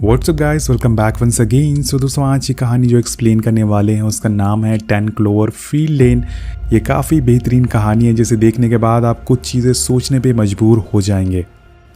WhatsApp guys, welcome back once again. So दोस्तों, आज की कहानी जो एक्सप्लेन करने वाले हैं उसका नाम है 10 क्लोवरफील्ड लेन। ये काफ़ी बेहतरीन कहानी है जिसे देखने के बाद आप कुछ चीज़ें सोचने पे मजबूर हो जाएंगे।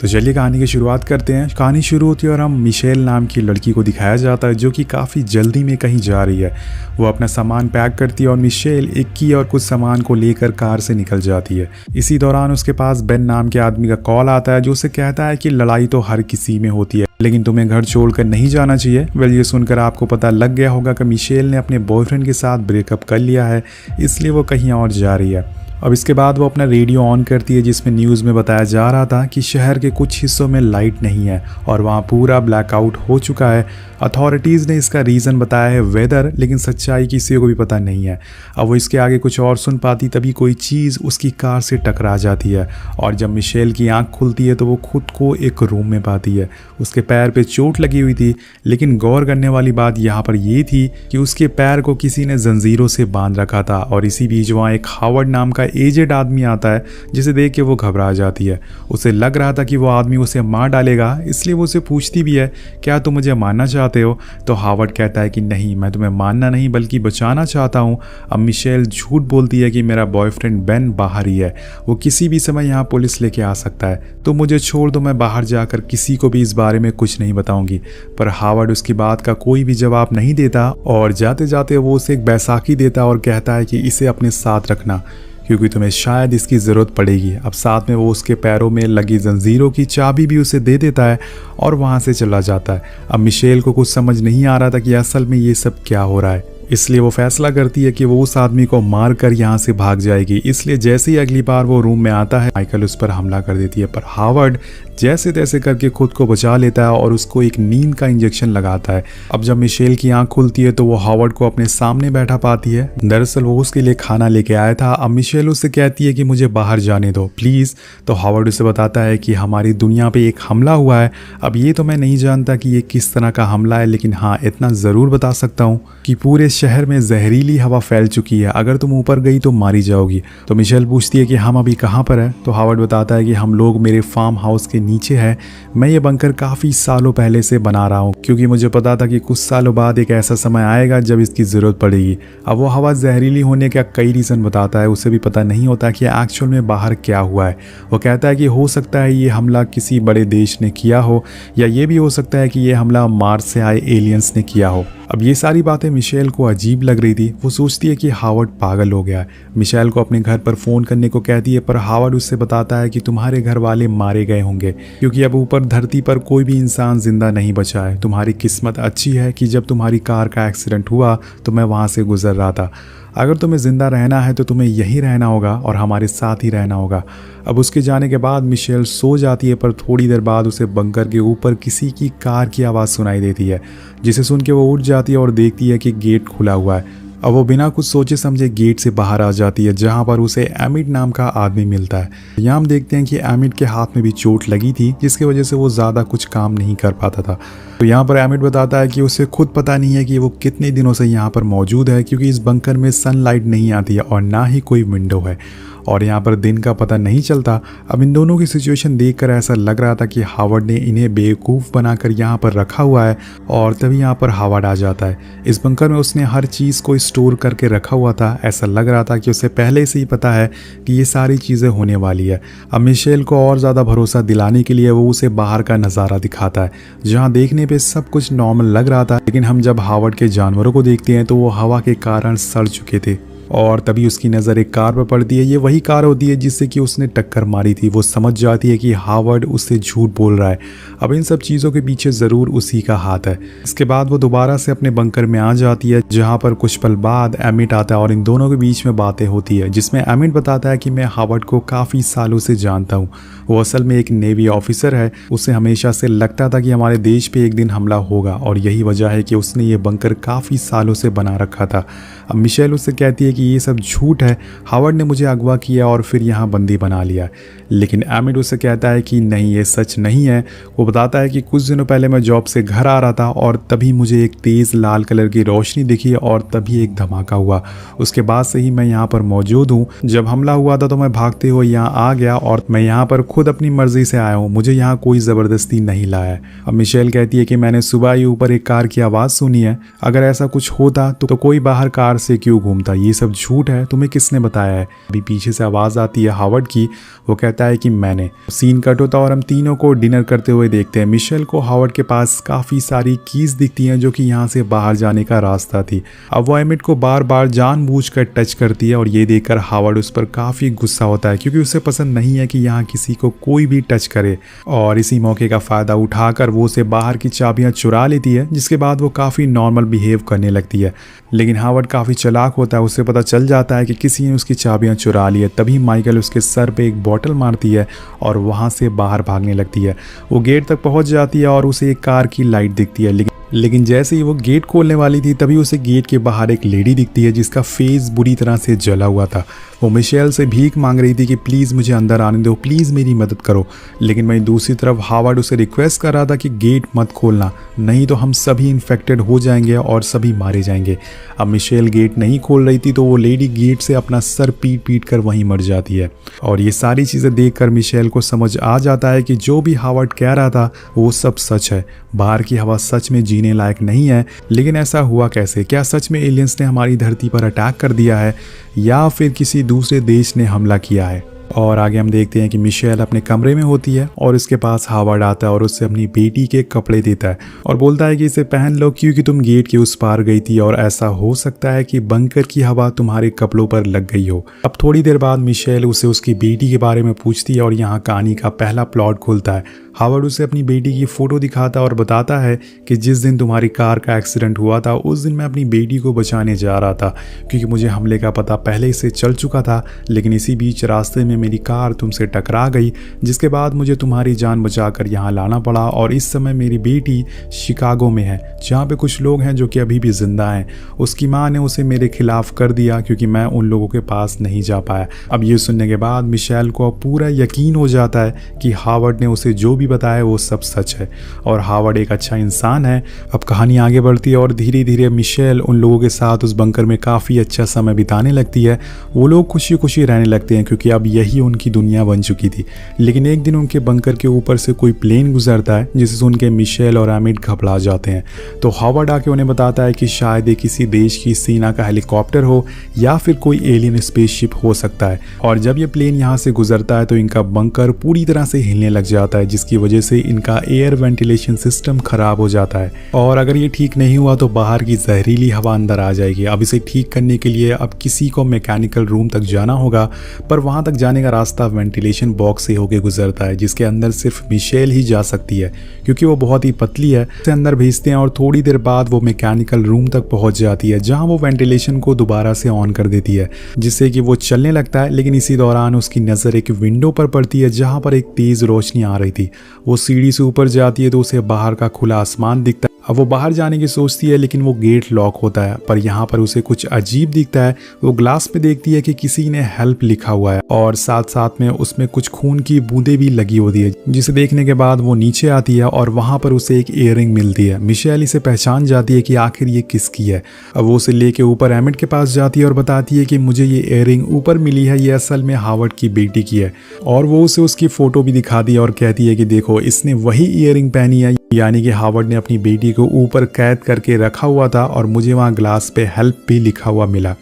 तो चलिए कहानी की शुरुआत करते हैं। कहानी शुरू होती है और हम मिशेल नाम की लड़की को दिखाया जाता है जो कि काफ़ी जल्दी में कहीं जा रही है। वो अपना सामान पैक करती है और मिशेल इक्की और कुछ सामान को लेकर कार से निकल जाती है। इसी दौरान उसके पास बेन नाम के आदमी का कॉल आता है जो उसे कहता है कि लड़ाई तो हर किसी में होती है, लेकिन तुम्हें घर छोड़कर नहीं जाना चाहिए। वेल, ये सुनकर आपको पता लग गया होगा कि मिशेल ने अपने बॉयफ्रेंड के साथ ब्रेकअप कर लिया है, इसलिए वो कहीं और जा रही है। अब इसके बाद वो अपना रेडियो ऑन करती है जिसमें न्यूज़ में बताया जा रहा था कि शहर के कुछ हिस्सों में लाइट नहीं है और वहाँ पूरा ब्लैकआउट हो चुका है। अथॉरिटीज़ ने इसका रीज़न बताया है वेदर, लेकिन सच्चाई किसी को भी पता नहीं है। अब वो इसके आगे कुछ और सुन पाती तभी कोई चीज़ उसकी कार से टकरा जाती है और जब मिशेल की आंख खुलती है तो वो खुद को एक रूम में पाती है। उसके पैर पे चोट लगी हुई थी, लेकिन गौर करने वाली बात यहाँ पर ये थी कि उसके पैर को किसी ने जंजीरों से बांध रखा था। और इसी बीच वहाँ एक हावर्ड नाम का एजेड आदमी आता है जिसे देख के वो घबरा जाती है। उसे लग रहा था कि वो आदमी उसे मार डालेगा, इसलिए वो उसे पूछती भी है, क्या तुम मुझे मारना चाहते हो? तो हावर्ड कहता है कि नहीं, मैं तुम्हें मारना नहीं बल्कि बचाना चाहता हूँ। अब मिशेल झूठ बोलती है कि मेरा बॉयफ्रेंड बेन बाहर ही है, वो किसी भी समय यहाँ पुलिस लेके आ सकता है, तो मुझे छोड़ दो, मैं बाहर जाकर किसी को भी इस बारे में कुछ नहीं बताऊंगी। पर हावर्ड उसकी बात का कोई भी जवाब नहीं देता और जाते जाते वो उसे एक बैसाखी देता और कहता है कि इसे अपने साथ रखना क्योंकि तुम्हें शायद इसकी ज़रूरत पड़ेगी। अब साथ में वो उसके पैरों में लगी जंजीरों की चाबी भी उसे दे देता है और वहाँ से चला जाता है। अब मिशेल को कुछ समझ नहीं आ रहा था कि असल में ये सब क्या हो रहा है, इसलिए वो फैसला करती है कि वो उस आदमी को मार कर यहाँ से भाग जाएगी। इसलिए जैसे ही अगली बार वो रूम में आता है, माइकल उस पर हमला कर देती है, पर हावर्ड जैसे तैसे करके खुद को बचा लेता है और उसको एक नींद का इंजेक्शन लगाता है। अब जब मिशेल की आंख खुलती है तो वो हावर्ड को अपने सामने बैठा पाती है। दरअसल वो उसके लिए खाना लेके आया था। अब मिशेल उससे कहती है कि मुझे बाहर जाने दो प्लीज़। तो हावर्ड उसे बताता है कि हमारी दुनिया पे एक हमला हुआ है। अब ये तो मैं नहीं जानता कि ये किस तरह का हमला है, लेकिन हाँ इतना ज़रूर बता सकता हूँ कि पूरे शहर में जहरीली हवा फैल चुकी है, अगर तुम ऊपर गई तो मारी जाओगी। तो मिशेल पूछती है कि हम अभी कहाँ पर हैं? तो हावर्ड बताता है कि हम लोग मेरे फार्म हाउस के नीचे है। मैं ये बंकर काफ़ी सालों पहले से बना रहा हूँ क्योंकि मुझे पता था कि कुछ सालों बाद एक ऐसा समय आएगा जब इसकी ज़रूरत पड़ेगी। अब वो हवा जहरीली होने का कई रीज़न बताता है, उसे भी पता नहीं होता कि एक्चुअल में बाहर क्या हुआ है। वो कहता है कि हो सकता है ये हमला किसी बड़े देश ने किया हो, या ये भी हो सकता है कि ये हमला मार्स से आए एलियंस ने किया हो। अब ये सारी बातें मिशेल को अजीब लग रही थी। वो सोचती है कि हावर्ड पागल हो गया है। मिशेल को अपने घर पर फ़ोन करने को कहती है, पर हावर्ड उससे बताता है कि तुम्हारे घर वाले मारे गए होंगे क्योंकि अब ऊपर धरती पर कोई भी इंसान जिंदा नहीं बचा है। तुम्हारी किस्मत अच्छी है कि जब तुम्हारी कार का एक्सीडेंट हुआ तो मैं वहाँ से गुजर रहा था। अगर तुम्हें ज़िंदा रहना है तो तुम्हें यहीं रहना होगा और हमारे साथ ही रहना होगा। अब उसके जाने के बाद मिशेल सो जाती है, पर थोड़ी देर बाद उसे बंकर के ऊपर किसी की कार की आवाज़ सुनाई देती है, जिसे सुन के वो उठ जाती है और देखती है कि गेट खुला हुआ है। अब वो बिना कुछ सोचे समझे गेट से बाहर आ जाती है जहां पर उसे एमिड नाम का आदमी मिलता है। यहाँ हम देखते हैं कि एमिड के हाथ में भी चोट लगी थी जिसकी वजह से वो ज़्यादा कुछ काम नहीं कर पाता था। तो यहाँ पर एमिड बताता है कि उसे खुद पता नहीं है कि वो कितने दिनों से यहाँ पर मौजूद है क्योंकि इस बंकर में सनलाइट नहीं आती है और ना ही कोई विंडो है और यहाँ पर दिन का पता नहीं चलता। अब इन दोनों की सिचुएशन देखकर ऐसा लग रहा था कि हावर्ड ने इन्हें बेवकूफ़ बनाकर यहाँ पर रखा हुआ है और तभी यहाँ पर हावर्ड आ जाता है। इस बंकर में उसने हर चीज़ को स्टोर करके रखा हुआ था। ऐसा लग रहा था कि उसे पहले से ही पता है कि ये सारी चीज़ें होने वाली है। अब मिशेल को और ज़्यादा भरोसा दिलाने के लिए वो उसे बाहर का नज़ारा दिखाता है जहाँ देखने पर सब कुछ नॉर्मल लग रहा था, लेकिन हम जब हावर्ड के जानवरों को देखते हैं तो वो हवा के कारण सड़ चुके थे। और तभी उसकी नज़र एक कार पर पड़ती है। ये वही कार होती है जिससे कि उसने टक्कर मारी थी। वो समझ जाती है कि हावर्ड उससे झूठ बोल रहा है। अब इन सब चीज़ों के पीछे ज़रूर उसी का हाथ है। इसके बाद वो दोबारा से अपने बंकर में आ जाती है जहाँ पर कुछ पल बाद एमिड आता है और इन दोनों के बीच में बातें होती है जिसमें एमिड बताता है कि मैं हावर्ड को काफ़ी सालों से जानता हूँ। वो असल में एक नेवी ऑफिसर है। उसे हमेशा से लगता था कि हमारे देश पे एक दिन हमला होगा और यही वजह है कि उसने ये बंकर काफ़ी सालों से बना रखा था। अब मिशेल उससे कहती है कि ये सब झूठ है, हावर्ड ने मुझे अगवा किया और फिर यहाँ बंदी बना लिया। लेकिन एमिट उससे कहता है कि नहीं, ये सच नहीं है। वो बताता है कि कुछ दिनों पहले मैं जॉब से घर आ रहा था और तभी मुझे एक तेज़ लाल कलर की रोशनी दिखी और तभी एक धमाका हुआ। उसके बाद से ही मैं यहाँ पर मौजूद हूँ। जब हमला हुआ था तो मैं भागते हुए यहाँ आ गया और मैं यहाँ पर खुद अपनी मर्जी से आया हूँ, मुझे यहाँ कोई ज़बरदस्ती नहीं लाया। अब मिशेल कहती है कि मैंने सुबह ही ऊपर एक कार की आवाज़ सुनी है, अगर ऐसा कुछ होता तो कोई बाहर कार से क्यों घूमता, ये सब झूठ है, तुम्हें किसने बताया है। अभी पीछे से आवाज़ आती है हावर्ड की, वो कहता है कि मैंने। सीन कट होता और हम तीनों को डिनर करते हुए देखते हैं। मिशेल को हावर्ड के पास काफ़ी सारी कीज दिखती हैं जो कि यहाँ से बाहर जाने का रास्ता थी। अब वो एमिट को बार बार जानबूझकर टच करती है और ये देखकर हावर्ड उस पर काफ़ी गुस्सा होता है क्योंकि उसे पसंद नहीं है कि यहाँ किसी को कोई भी टच करे। और इसी मौके का फ़ायदा उठाकर वो उसे बाहर की चाबियाँ चुरा लेती है, जिसके बाद वो काफ़ी नॉर्मल बिहेव करने लगती है। लेकिन हावर्ड काफ़ी चालाक होता है, उसे पता चल जाता है कि किसी ने उसकी चाबियाँ चुरा ली है। तभी माइकल उसके सर पे एक बॉटल मारती है और वहाँ से बाहर भागने लगती है। वो गेट तक पहुँच जाती है और उसे एक कार की लाइट दिखती है, लेकिन जैसे ही वो गेट खोलने वाली थी तभी उसे गेट के बाहर एक लेडी दिखती है जिसका फेस बुरी तरह से जला हुआ था। वो मिशेल से भीख मांग रही थी कि प्लीज़ मुझे अंदर आने दो, प्लीज़ मेरी मदद करो। लेकिन वहीं दूसरी तरफ हावर्ड उसे रिक्वेस्ट कर रहा था कि गेट मत खोलना, नहीं तो हम सभी इन्फेक्टेड हो जाएंगे और सभी मारे जाएंगे। अब मिशेल गेट नहीं खोल रही थी तो वो लेडी गेट से अपना सर पीट पीट कर वहीं मर जाती है। और ये सारी चीज़ें देखकर मिशेल को समझ आ जाता है कि जो भी हावर्ड कह रहा था वो सब सच है। बाहर की हवा सच में जीने लायक नहीं है। लेकिन ऐसा हुआ कैसे? क्या सच में एलियंस ने हमारी धरती पर अटैक कर दिया है या फिर किसी दूसरे देश ने हमला किया है? और आगे हम देखते हैं कि मिशेल अपने कमरे में होती है और इसके पास हावर्ड आता है और उससे अपनी बेटी के कपड़े देता है और बोलता है कि इसे पहन लो क्योंकि तुम गेट के उस पार गई थी और ऐसा हो सकता है कि बंकर की हवा तुम्हारे कपड़ों पर लग गई हो। अब थोड़ी देर बाद मिशेल उसे उसकी बेटी के बारे में पूछती है और यहाँ कहानी का पहला प्लॉट खुलता है। हावर्ड उसे अपनी बेटी की फ़ोटो दिखाता और बताता है कि जिस दिन तुम्हारी कार का एक्सीडेंट हुआ था उस दिन मैं अपनी बेटी को बचाने जा रहा था क्योंकि मुझे हमले का पता पहले से चल चुका था। लेकिन इसी बीच रास्ते में मेरी कार तुमसे टकरा गई, जिसके बाद मुझे तुम्हारी जान बचाकर यहाँ लाना पड़ा और इस समय मेरी बेटी शिकागो में है जहाँ पे कुछ लोग हैं जो कि अभी भी जिंदा हैं। उसकी माँ ने उसे मेरे खिलाफ कर दिया क्योंकि मैं उन लोगों के पास नहीं जा पाया। अब ये सुनने के बाद मिशेल को पूरा यकीन हो जाता है कि हावर्ड ने उसे जो भी बताया वो सब सच है और हावर्ड एक अच्छा इंसान है। अब कहानी आगे बढ़ती है और धीरे धीरे मिशेल उन लोगों के साथ उस बंकर में काफ़ी अच्छा समय बिताने लगती है। वो लोग खुशी खुशी रहने लगते हैं क्योंकि अब यही उनकी दुनिया बन चुकी थी। लेकिन एक दिन उनके बंकर के ऊपर से कोई प्लेन गुजरता है जिसे सुन के मिशेल और एमिट घबरा जाते हैं। तो हावर्ड आके उन्हें बताता है कि शायद ये किसी देश की सेना का हेलीकॉप्टर हो या फिर कोई एलियन स्पेसशिप हो सकता है। और जब ये प्लेन यहाँ से गुजरता है तो इनका बंकर पूरी तरह से हिलने लग जाता है जिसकी वजह से इनका एयर वेंटिलेशन सिस्टम खराब हो जाता है और अगर ये ठीक नहीं हुआ तो बाहर की जहरीली हवा अंदर आ जाएगी। अब इसे ठीक करने के लिए अब किसी को मैकेनिकल रूम तक जाना होगा, पर वहां तक जाने का रास्ता वेंटिलेशन बॉक्स से होकर गुजरता है जिसके अंदर सिर्फ मिशेल ही जा सकती है क्योंकि वो बहुत ही पतली है। उसे अंदर भेजते हैं और थोड़ी देर बाद वो मैकेनिकल रूम तक पहुंच जाती है जहां वो वेंटिलेशन को दोबारा से ऑन कर देती है जिससे कि वो चलने लगता है। लेकिन इसी दौरान उसकी नज़र एक विंडो पर पड़ती है जहां पर एक तेज रोशनी आ रही थी। वो सीढ़ी से ऊपर जाती है तो उसे बाहर का खुला आसमान दिखता है। अब वो बाहर जाने की सोचती है लेकिन वो गेट लॉक होता है, पर यहाँ पर उसे कुछ अजीब दिखता है। वो ग्लास में देखती है कि किसी ने हेल्प लिखा हुआ है और साथ साथ में उसमें कुछ खून की बूंदें भी लगी होती है, जिसे देखने के बाद वो नीचे आती है और वहाँ पर उसे एक इयररिंग मिलती है। मिशेल इसे पहचान जाती है कि आखिर ये किसकी है। अब वो उसे लेके ऊपर एमिट के पास जाती है और बताती है कि मुझे ये इयररिंग ऊपर मिली है, ये असल में हावर्ड की बेटी की है। और वो उसे उसकी फोटो भी दिखाती है और कहती है कि देखो इसने वही इयररिंग पहनी है, यानी कि हावर्ड ने अपनी बेटी को ऊपर कैद करके रखा हुआ था और मुझे वहाँ ग्लास पे हेल्प भी लिखा हुआ मिला।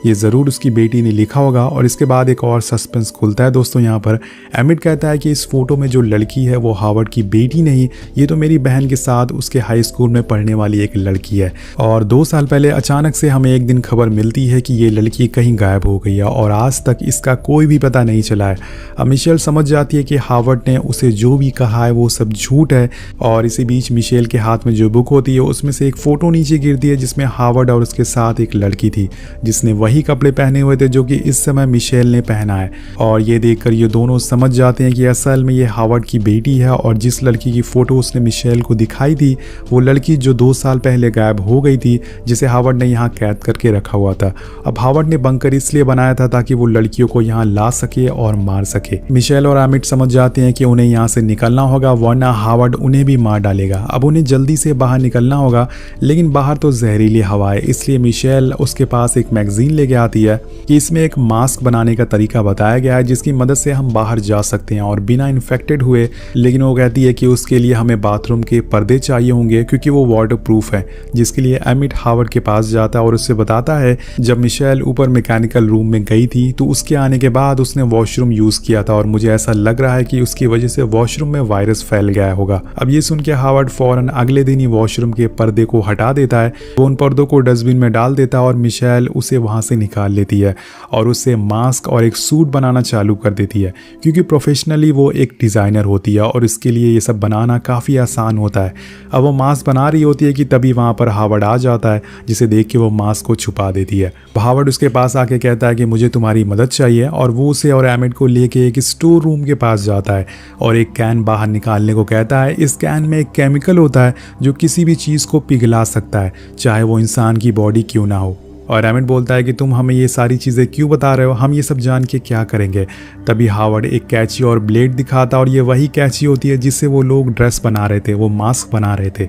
ये ज़रूर उसकी बेटी ने लिखा होगा। और इसके बाद एक और सस्पेंस खुलता है दोस्तों। यहाँ पर एमिट कहता है कि इस फोटो में जो लड़की है वो हावर्ड की बेटी नहीं, ये तो मेरी बहन के साथ उसके हाई स्कूल में पढ़ने वाली एक लड़की है। और 2 साल पहले अचानक से हमें एक दिन खबर मिलती है कि ये लड़की कहीं गायब हो गई है और आज तक इसका कोई भी पता नहीं चला है। अब मिशेल समझ जाती है कि हावर्ड ने उसे जो भी कहा है वो सब झूठ है। और इसी बीच मिशेल के हाथ में जो बुक होती है उसमें से एक फ़ोटो नीचे गिरती है जिसमें हावर्ड और उसके साथ एक लड़की थी जिसने वही कपड़े पहने हुए थे जो कि इस समय मिशेल ने पहना है। और ये देखकर ये दोनों समझ जाते हैं कि असल में ये हावर्ड की बेटी है और जिस लड़की की फ़ोटो उसने मिशेल को दिखाई थी वो लड़की जो 2 साल पहले गायब हो गई थी, जिसे हावर्ड ने यहाँ कैद करके रखा हुआ था। अब हावर्ड ने बंकर इसलिए बनाया था ताकि वो लड़कियों को यहाँ ला सके और मार सके। मिशेल और एमिट समझ जाते हैं कि उन्हें यहाँ से निकलना होगा वरना हावर्ड उन्हें भी मार डालेगा। अब उन्हें जल्दी से बाहर निकलना होगा, लेकिन बाहर तो जहरीली हवा है, इसलिए मिशेल उसके पास एक मैगजीन लेके आती है कि इसमें एक मास्क बनाने का तरीका बताया गया है जिसकी मदद से हम बाहर जा सकते हैं और बिना इन्फेक्टेड हुए। लेकिन वो कहती है कि उसके लिए हमें बाथरूम के पर्दे चाहिए होंगे क्योंकि वो वाटर प्रूफ है, जिसके लिए एमिट हावर्ड के पास जाता है और उससे बताता है जब मिशेल ऊपर मैकेनिकल रूम में गई थी तो उसके आने के बाद उसने वॉशरूम यूज़ किया था और मुझे ऐसा लग रहा है कि उसकी वजह से वॉशरूम में वायरस फैल गया होगा। अब ये सुन के हावर्ड फौरन अगले दिन ही वॉशरूम के पर्दे को हटा देता है, वो उन पर्दों को डस्टबिन में डाल देता है और मिशेल उसे वहाँ से निकाल लेती है और उससे मास्क और एक सूट बनाना चालू कर देती है क्योंकि प्रोफेशनली वो एक डिज़ाइनर होती है और इसके लिए ये सब बनाना काफ़ी आसान होता है। अब वो मास्क बना रही होती है कि तभी वहाँ पर हावर्ड आ जाता है, जिसे देख के वो मास्क को छुपा देती है। हावर्ड उसके पास आके कहता है कि मुझे तुम्हारी मदद चाहिए और वो उसे और एमिट को लेके एक स्टोर रूम के पास जाता है और एक कैन बाहर निकालने को कहता है। इस कैन में एक केमिकल होता है जो किसी भी चीज़ को पिघला सकता है, चाहे वो इंसान की बॉडी क्यों ना हो। और एमिट बोलता है कि तुम हमें ये सारी चीज़ें क्यों बता रहे हो, हम ये सब जान के क्या करेंगे। तभी हावर्ड एक कैंची और ब्लेड दिखाता और ये वही कैंची होती है जिससे वो लोग ड्रेस बना रहे थे, वो मास्क बना रहे थे।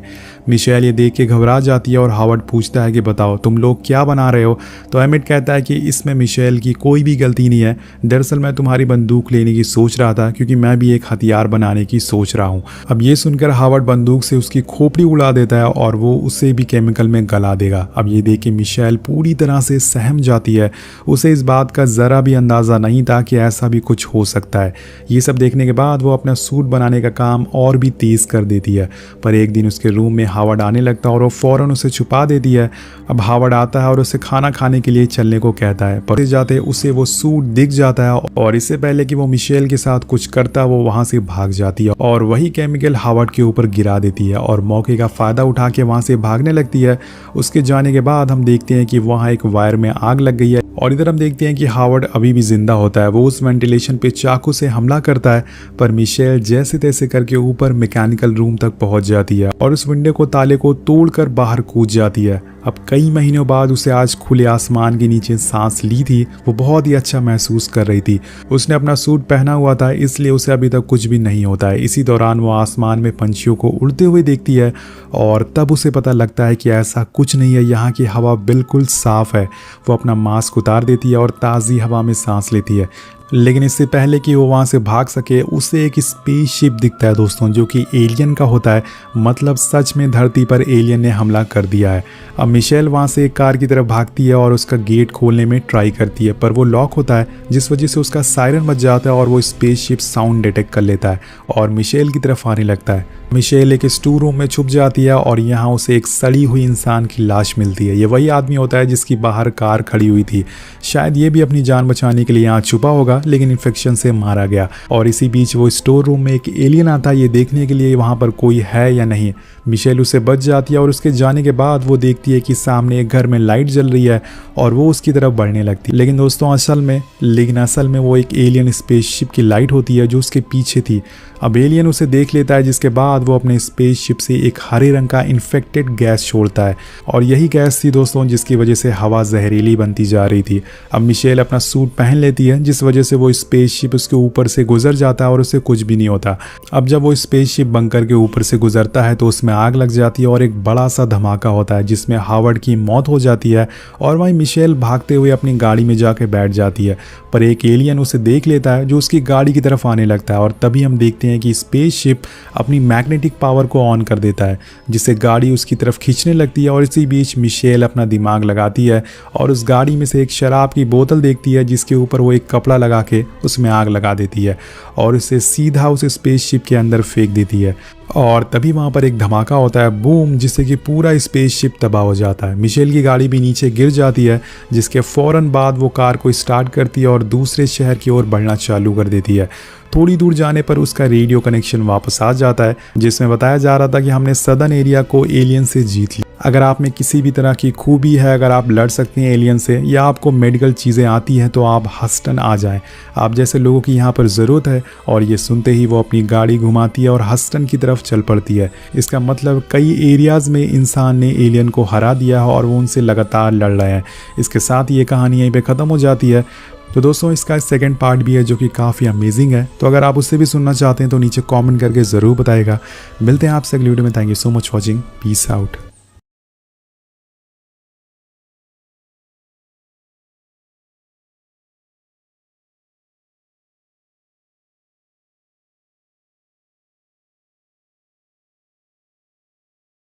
मिशेल ये देख के घबरा जाती है और हावर्ड पूछता है कि बताओ तुम लोग क्या बना रहे हो। तो एमिट कहता है कि इसमें मिशेल की कोई भी गलती नहीं है, दरअसल मैं तुम्हारी बंदूक लेने की सोच रहा था क्योंकि मैं भी एक हथियार बनाने की सोच रहा हूँ। अब ये सुनकर हावर्ड बंदूक से उसकी खोपड़ी उड़ा देता है और वो उसे भी केमिकल में गला देगा। अब ये देख के मिशेल पूरी तरह से सहम जाती है, उसे इस बात का जरा भी अंदाजा नहीं था कि ऐसा भी कुछ हो सकता है। ये सब देखने के बाद वो अपना सूट बनाने का काम और भी तेज कर देती है, पर एक दिन उसके रूम में हावर्ड आने लगता है और वो फौरन उसे छुपा देती है। अब हावर्ड आता है और उसे खाना खाने के लिए चलने को कहता है, पर जाते उसे वो सूट दिख जाता है और इससे पहले कि वो मिशेल के साथ कुछ करता वो वहां से भाग जाती है और वही केमिकल हावर्ड के ऊपर गिरा देती है और मौके का फायदा उठा के वहां से भागने लगती है। उसके जाने के बाद हम देखते हैं कि वहां एक वायर में आग लग गई है और इधर हम देखते हैं कि हावर्ड अभी भी जिंदा होता है। वो उस वेंटिलेशन पे चाकू से हमला करता है, पर मिशेल जैसे तैसे करके ऊपर मैकेनिकल रूम तक पहुंच जाती है और उस विंडो को ताले को तोड़कर बाहर कूद जाती है। अब कई महीनों बाद उसे आज खुले आसमान के नीचे सांस ली थी, वो बहुत ही अच्छा महसूस कर रही थी। उसने अपना सूट पहना हुआ था इसलिए उसे अभी तक कुछ भी नहीं होता है। इसी दौरान वो आसमान में पंछियों को उड़ते हुए देखती है और तब उसे पता लगता है कि ऐसा कुछ नहीं है, यहाँ की हवा बिल्कुल साफ है। वो अपना मास्क उतार देती है और ताज़ी हवा में सांस लेती है, लेकिन इससे पहले कि वो वहाँ से भाग सके उसे एक स्पेसशिप दिखता है दोस्तों, जो कि एलियन का होता है। मतलब सच में धरती पर एलियन ने हमला कर दिया है। अब मिशेल वहाँ से एक कार की तरफ भागती है और उसका गेट खोलने में ट्राई करती है, पर वो लॉक होता है, जिस वजह से उसका सायरन बज जाता है और वो स्पेसशिप साउंड डिटेक्ट कर लेता है और मिशेल की तरफ आने लगता है। मिशेल एक स्टोर रूम में छुप जाती है और यहाँ उसे एक सड़ी हुई इंसान की लाश मिलती है। ये वही आदमी होता है जिसकी बाहर कार खड़ी हुई थी। शायद ये भी अपनी जान बचाने के लिए यहाँ छुपा होगा, लेकिन इन्फेक्शन से मारा गया। और इसी बीच वो स्टोर रूम में एक एलियन आता है ये देखने के लिए वहाँ पर कोई है या नहीं। मिशेल उसे बच जाती है और उसके जाने के बाद वो देखती है कि सामने एक घर में लाइट जल रही है और वो उसकी तरफ बढ़ने लगती है। लेकिन दोस्तों असल में वो एक एलियन स्पेसशिप की लाइट होती है जो उसके पीछे थी। अब एलियन उसे देख लेता है, जिसके बाद वो अपने स्पेसशिप से एक हरे रंग का इन्फेक्टेड गैस छोड़ता है और यही गैस थी दोस्तों जिसकी वजह से हवा जहरीली बनती जा रही थी। अब मिशेल अपना सूट पहन लेती है, जिस वजह से वो स्पेसशिप उसके ऊपर से गुजर जाता है और उसे कुछ भी नहीं होता। अब जब वो स्पेसशिप बंकर के ऊपर से गुजरता है तो उसमें आग लग जाती है और एक बड़ा सा धमाका होता है जिसमें हावर्ड की मौत हो जाती है और वहीं मिशेल भागते हुए अपनी गाड़ी में जाके बैठ जाती है। पर एक एलियन उसे देख लेता है जो उसकी गाड़ी की तरफ आने लगता है और तभी हम देखते हैं कि स्पेसशिप अपनी मैग्नेटिक पावर को ऑन कर देता है, जिससे गाड़ी उसकी तरफ खींचने लगती है। और इसी बीच मिशेल अपना दिमाग लगाती है और उस गाड़ी में से एक शराब की बोतल देखती है जिसके ऊपर वो एक कपड़ा लगा के उसमें आग लगा देती है और उसे सीधा उस स्पेसशिप के अंदर फेंक देती है। और तभी वहाँ पर एक धमाका होता है, बूम, जिससे कि पूरा स्पेसशिप तबाह हो जाता है। मिशेल की गाड़ी भी नीचे गिर जाती है, जिसके फौरन बाद वो कार को स्टार्ट करती है और दूसरे शहर की ओर बढ़ना चालू कर देती है। थोड़ी दूर जाने पर उसका रेडियो कनेक्शन वापस आ जाता है, जिसमें बताया जा रहा था कि हमने सदर्न एरिया को एलियन से जीत लिया। अगर आप में किसी भी तरह की खूबी है, अगर आप लड़ सकते हैं एलियन से या आपको मेडिकल चीज़ें आती हैं तो आप हस्टन आ जाएं। आप जैसे लोगों की यहाँ पर ज़रूरत है। और ये सुनते ही वो अपनी गाड़ी घुमाती है और हस्टन की तरफ चल पड़ती है। इसका मतलब कई एरियाज़ में इंसान ने एलियन को हरा दिया है और वो उनसे लगातार लड़ रहे हैं। इसके साथ ये कहानी यहीं पे ख़त्म हो जाती है। तो दोस्तों इसका सेकंड पार्ट भी है जो कि काफ़ी अमेजिंग है। तो अगर आप उससे भी सुनना चाहते हैं तो नीचे कमेंट करके ज़रूर बताइएगा। मिलते हैं आपसे अगली वीडियो में। Thank you so much watching. Peace out.